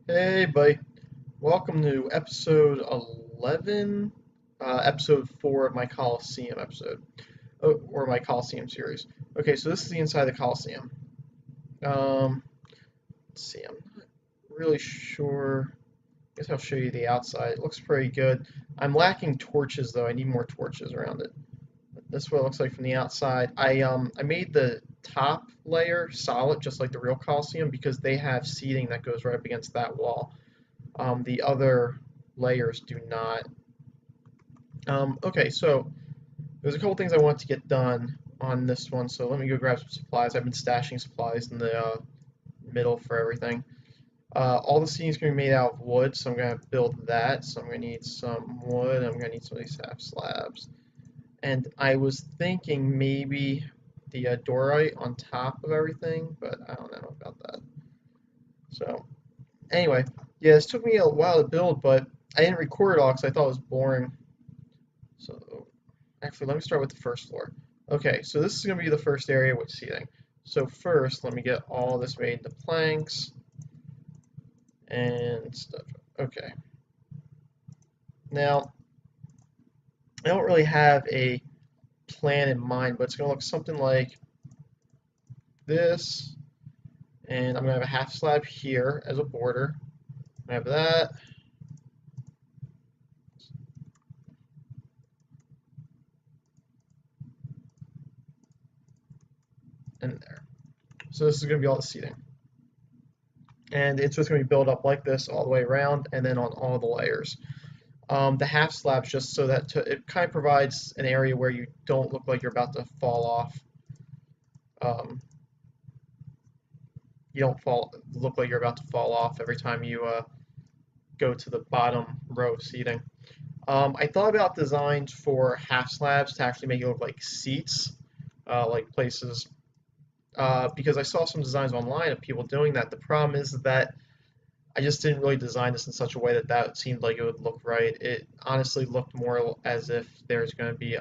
Hey, buddy. Welcome to episode 11, episode 4 of my Coliseum episode, or my Coliseum series. Okay, so this is the inside of the Coliseum. Um, let's see, I'm not really sure. I guess I'll show you the outside. It looks pretty good. I'm lacking torches, though. I need more torches around it. This is what it looks like from the outside. I made the top layer solid, just like the real Coliseum, because they have seating that goes right up against that wall. The other layers do not. Okay, so there's a couple things I want to get done on this one, so let me go grab some supplies. I've been stashing supplies in the middle for everything. All the seating is going to be made out of wood, so I'm going to build that. So I'm going to need some wood, I'm going to need some of these half slabs. And I was thinking maybe the dorite on top of everything, but I don't know about that. So anyway, yeah, this took me a while to build, but I didn't record it all because I thought it was boring. So actually, let me start with the first floor. Okay, so this is going to be the first area with seating. So first, let me get all this made into planks and stuff. Okay. Now, I don't really have a plan in mind, but it's going to look something like this. And I'm going to have a half slab here as a border. I have that. And there. So this is going to be all the seating. And it's just going to be built up like this all the way around and then on all the layers. The half slabs just so that it kind of provides an area where you don't look like you're about to fall off. You don't look like you're about to fall off every time you go to the bottom row of seating. I thought about designs for half slabs to actually make it look like seats, like places, because I saw some designs online of people doing that. The problem is that I just didn't really design this in such a way that that seemed like it would look right. It honestly looked more as if there's going to be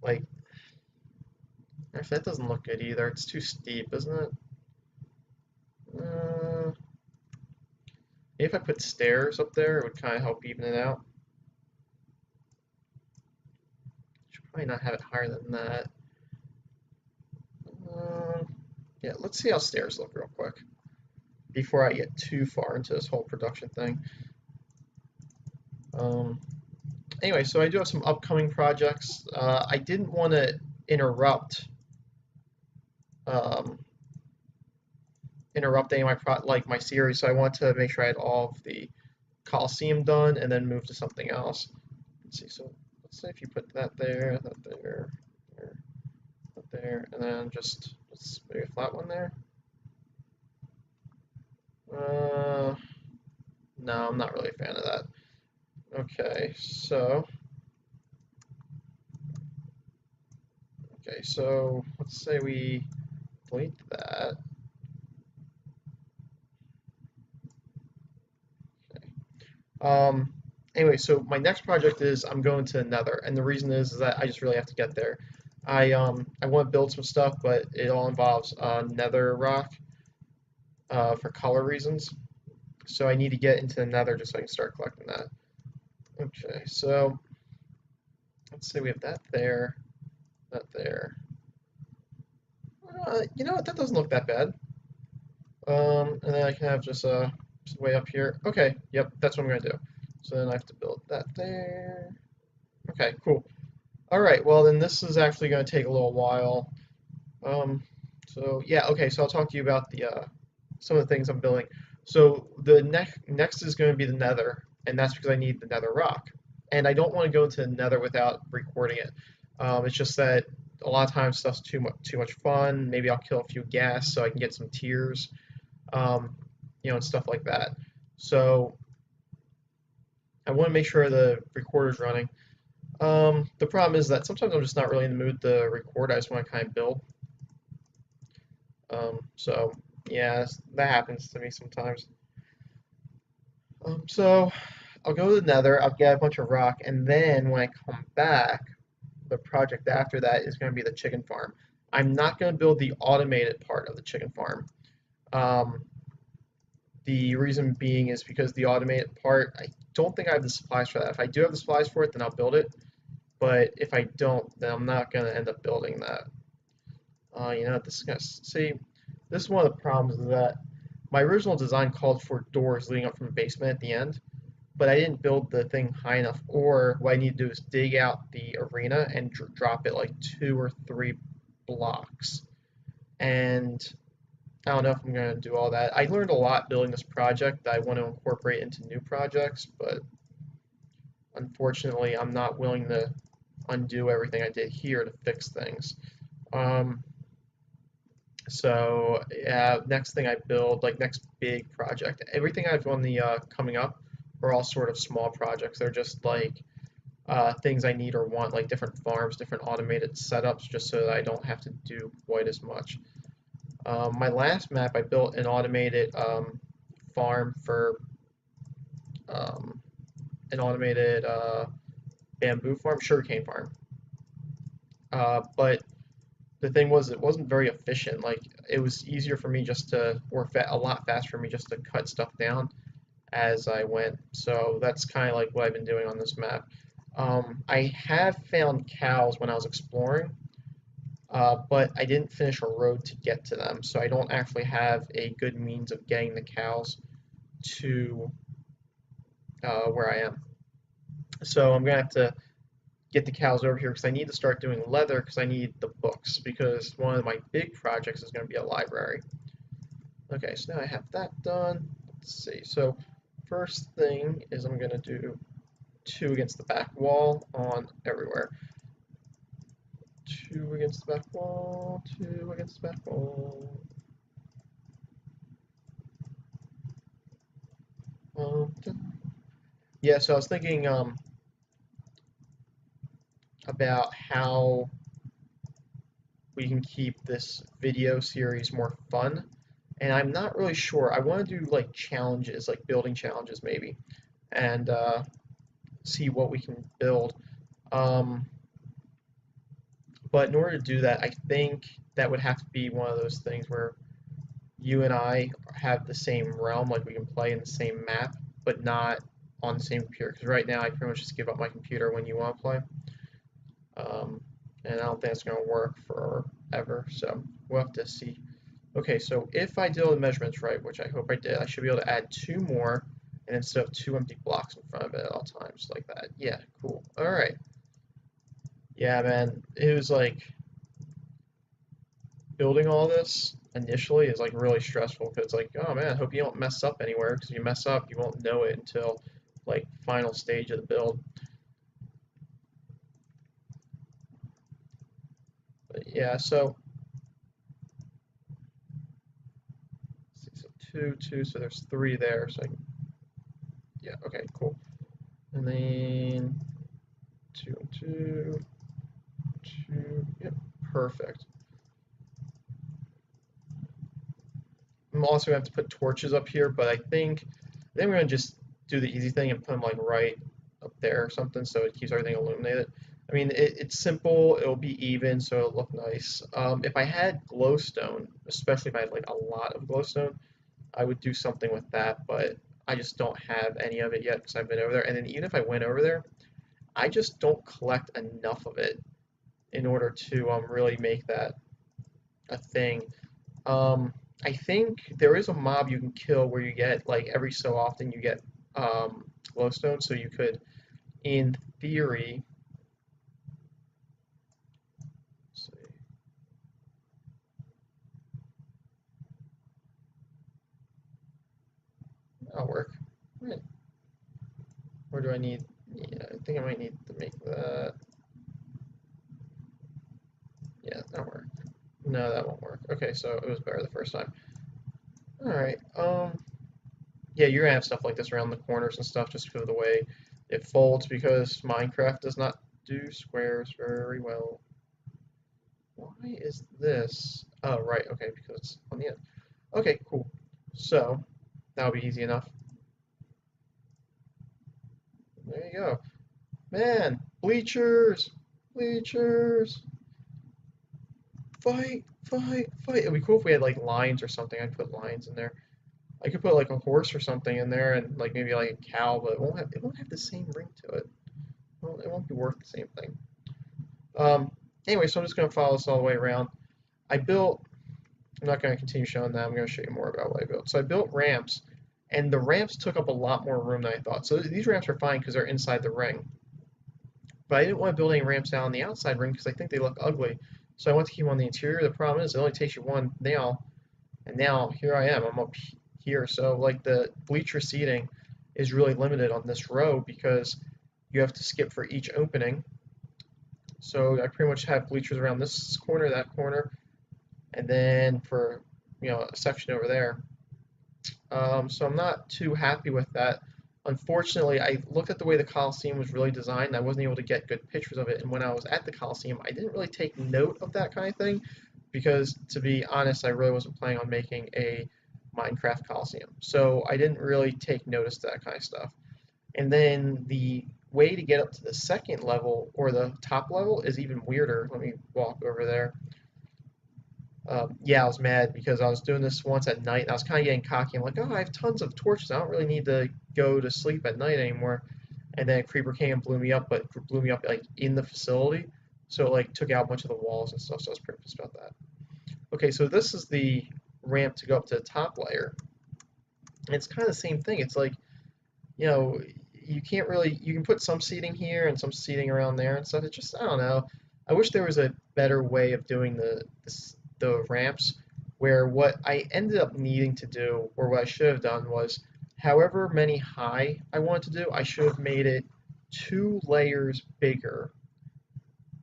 like actually that doesn't look good either. It's too steep, isn't it? Maybe if I put stairs up there, it would kind of help even it out. Should probably not have it higher than that. Uh, yeah, let's see how stairs look real quick before I get too far into this whole production thing. Um, anyway, so I do have some upcoming projects. I didn't want to interrupt um, interrupt any of my series, so I want to make sure I had all of the Coliseum done and then move to something else. Let's see. So let's say if you put that there, there, that there, and then just let's maybe a flat one there. Uh, no, I'm not really a fan of that. Okay, so let's say we delete that. Okay. Anyway, so my next project is I'm going to Nether, and the reason is that I just really have to get there. I want to build some stuff, but it all involves Nether rock for color reasons. So I need to get into the Nether just so I can start collecting that. Okay, so let's say we have that there, that there. You know what? That doesn't look that bad. And then I can have just way up here. Okay, yep, that's what I'm gonna do. So then I have to build that there. Okay, cool. All right, well then this is actually going to take a little while. Um, so yeah, okay, so I'll talk to you about the some of the things I'm building. So the next is going to be the Nether, and that's because I need the Nether rock, and I don't want to go into the Nether without recording it. It's just that a lot of times stuff's too much fun. Maybe I'll kill a few gas so I can get some tears, um, and stuff like that. So I want to make sure the recorder's running. The problem is that sometimes I'm just not really in the mood to record. I just want to kind of build. So yeah, that happens to me sometimes. So I'll go to the Nether. I'll get a bunch of rock, and then when I come back, the project after that is going to be the chicken farm. I'm not going to build the automated part of the chicken farm. Um, The reason being is because the automated part, I don't think I have the supplies for that. If I do have the supplies for it, then I'll build it. But if I don't, then I'm not going to end up building that. This is gonna see. This is one of the problems is that my original design called for doors leading up from the basement at the end, but I didn't build the thing high enough. Or what I need to do is dig out the arena and drop it like 2 or 3 blocks. And I don't know if I'm going to do all that. I learned a lot building this project that I want to incorporate into new projects, but unfortunately, I'm not willing to undo everything I did here to fix things. Um, So yeah, next thing I build, like next big project, everything I've on the coming up are all sort of small projects. They're just like things I need or want, like different farms, different automated setups, just so that I don't have to do quite as much. My last map, I built an automated farm for um, an automated bamboo farm, sugarcane farm. But the thing was, it wasn't very efficient. Like it was easier for me just to, or a lot faster for me just to cut stuff down as I went. So that's kind of like what I've been doing on this map. I have found cows when I was exploring, but I didn't finish a road to get to them, so I don't actually have a good means of getting the cows to where I am. So I'm gonna have to get the cows over here because I need to start doing leather because I need the books because one of my big projects is going to be a library. Okay, so now I have that done. Let's see. So first thing is I'm going to do 2 against the back wall on everywhere. 2 against the back wall, 2 against the back wall. Yeah, so I was thinking about how we can keep this video series more fun. And I'm not really sure. I want to do like challenges, like building challenges maybe, and see what we can build. Um, but in order to do that, I think that would have to be one of those things where you and I have the same realm, like we can play in the same map, but not on the same computer. Because right now I pretty much just give up my computer when you want to play. Um, and I don't think it's going to work forever, so we'll have to see. Okay, so if I did all the measurements right, which I hope I did, I should be able to add 2 more, and instead of 2 empty blocks in front of it at all times, like that. Yeah, cool. All right. Yeah, man, it was like building all this initially is like really stressful because it's like, oh man, I hope you don't mess up anywhere because if you mess up, you won't know it until like final stage of the build. But yeah, so 2, 2, so there's 3 there. So yeah, okay, cool. And then 2 and 2, 2, yep, perfect. I'm also gonna have to put torches up here, but I think we're gonna just do the easy thing and put them like right up there or something, so it keeps everything illuminated. I mean, it's simple. It'll be even, so it'll look nice. If I had glowstone, especially if I had like a lot of glowstone, I would do something with that, but I just don't have any of it yet because I've been over there. And then even if I went over there, I just don't collect enough of it in order to really make that a thing. Um, I think there is a mob you can kill where you get like every so often you get glowstone, so you could, in theory, let's see, that'll work. Right. Or do I need? Yeah, I think I might need to make that. Yeah, that'll work. No, that won't work. Okay, so it was better the first time. All right. Yeah, you're gonna have stuff like this around the corners and stuff just because of the way it folds because Minecraft does not do squares very well. Why is this? Oh, right, okay, because it's on the end. Okay, cool. So, that'll be easy enough. There you go. Man, bleachers! Bleachers! Fight, fight, fight. It'd be cool if we had like lines or something. I'd put lines in there. I could put like a horse or something in there and like maybe like a cow, but it won't have the same ring to it. Well, it won't be worth the same thing. Um, anyway, so I'm just gonna follow this all the way around. I built. I'm not gonna continue showing that. I'm gonna show you more about what I built. So I built ramps, and the ramps took up a lot more room than I thought. So these ramps are fine because they're inside the ring. But I didn't want to build any ramps down on the outside ring because I think they look ugly. So I want to keep them on the interior. The problem is it only takes you one nail, and now here I am. I'm up here. So like the bleacher seating is really limited on this row because you have to skip for each opening. So I pretty much have bleachers around this corner, that corner, and then for a section over there. So I'm not too happy with that. Unfortunately, I looked at the way the Coliseum was really designed, and I wasn't able to get good pictures of it. And when I was at the Coliseum, I didn't really take note of that kind of thing because, to be honest, I really wasn't planning on making a Minecraft Coliseum. So I didn't really take notice to that kind of stuff. And then the way to get up to the second level or the top level is even weirder. Let me walk over there. Yeah, I was mad because I was doing this once at night and I was kind of getting cocky. I'm like, oh, I have tons of torches. I don't really need to go to sleep at night anymore. And then a creeper came and blew me up, but blew me up like in the facility. So it like took out a bunch of the walls and stuff. So I was pretty pissed about that. Okay, so this is the ramp to go up to the top layer. And it's kind of the same thing. It's like, you can't really, you can put some seating here and some seating around there and stuff. It's just, I don't know. I wish there was a better way of doing the ramps where what I ended up needing to do, or what I should have done was, however many high I wanted to do, I should have made it 2 layers bigger,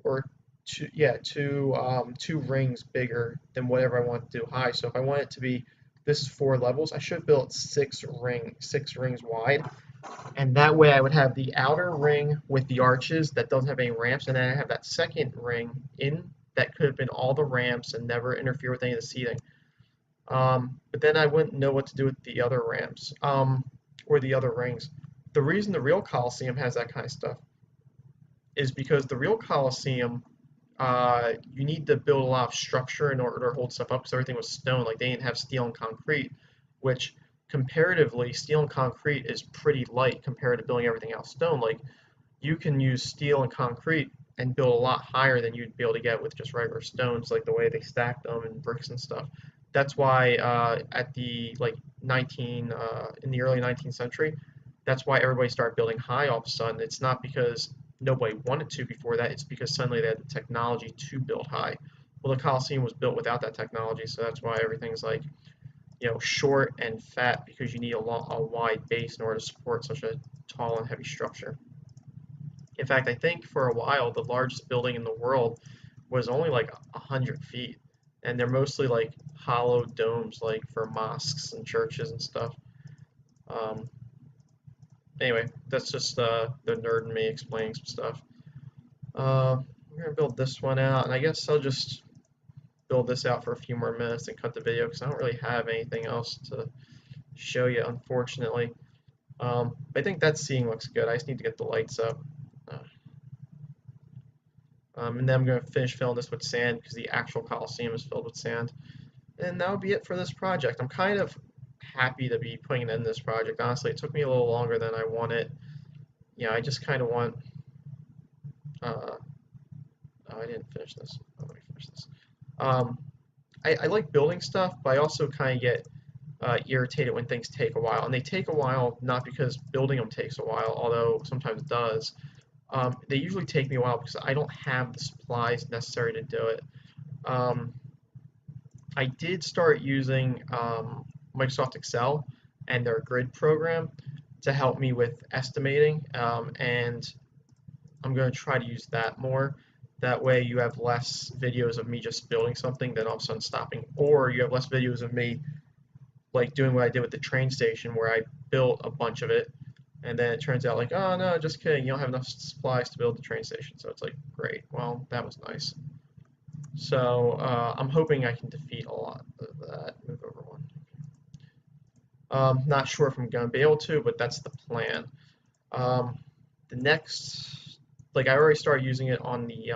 or two rings bigger than whatever I want to do high. So if I want it to be, this is 4 levels, I should have built 6 rings wide, and that way I would have the outer ring with the arches that doesn't have any ramps, and then I have that second ring in that could have been all the ramps and never interfere with any of the seating. But then I wouldn't know what to do with the other ramps, or the other rings. The reason the real Coliseum has that kind of stuff is because the real Coliseum, you need to build a lot of structure in order to hold stuff up because everything was stone. Like they didn't have steel and concrete, which comparatively, steel and concrete is pretty light compared to building everything out stone. Like you can use steel and concrete and build a lot higher than you'd be able to get with just regular stones, like the way they stacked them and bricks and stuff. That's why at the in the early 19th century, that's why everybody started building high all of a sudden. It's not because nobody wanted to before that. It's because suddenly they had the technology to build high. Well, the Colosseum was built without that technology, so that's why everything's like short and fat because you need a wide base in order to support such a tall and heavy structure. In fact, I think for a while the largest building in the world was only like 100 feet, and they're mostly like hollow domes, like for mosques and churches and stuff. Um, anyway, that's just the nerd in me explaining some stuff. We're gonna build this one out, and I guess I'll just build this out for a few more minutes and cut the video because I don't really have anything else to show you, unfortunately. I think that seating looks good. I just need to get the lights up. And then I'm going to finish filling this with sand because the actual Coliseum is filled with sand. And that'll be it for this project. I'm kind of happy to be putting an end to this project. Honestly, it took me a little longer than I wanted. I just kind of want... oh, I didn't finish this. Oh, let me finish this. I like building stuff, but I also kind of get irritated when things take a while. And they take a while not because building them takes a while, although sometimes it does. They usually take me a while because I don't have the supplies necessary to do it. I did start using Microsoft Excel and their grid program to help me with estimating, and I'm going to try to use that more. That way you have less videos of me just building something then all of a sudden stopping, or you have less videos of me like doing what I did with the train station where I built a bunch of it and then it turns out like, oh no, just kidding, you don't have enough supplies to build the train station. So it's like, great, well, that was nice. So I'm hoping I can defeat a lot of that. Move over one. Not sure if I'm going to be able to, but that's the plan. The next, like I already started using it on the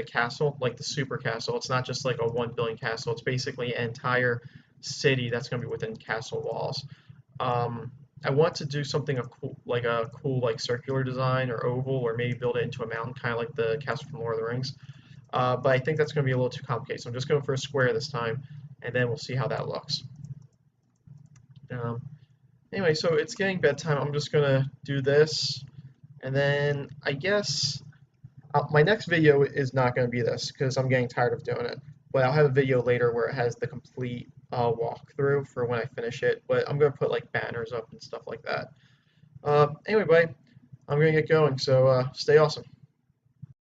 the castle, like the super castle. It's not just like a 1 building castle. It's basically an entire city that's going to be within castle walls. Um, I want to do something a cool like circular design or oval, or maybe build it into a mountain, kind of like the castle from Lord of the Rings. But I think that's going to be a little too complicated, so I'm just going for a square this time, and then we'll see how that looks. Um, anyway, so it's getting bedtime. I'm just going to do this, and then I guess my next video is not going to be this because I'm getting tired of doing it. But I'll have a video later where it has the complete walkthrough for when I finish it. But I'm going to put like banners up and stuff like that. Anyway, bye. I'm going to get going, so stay awesome.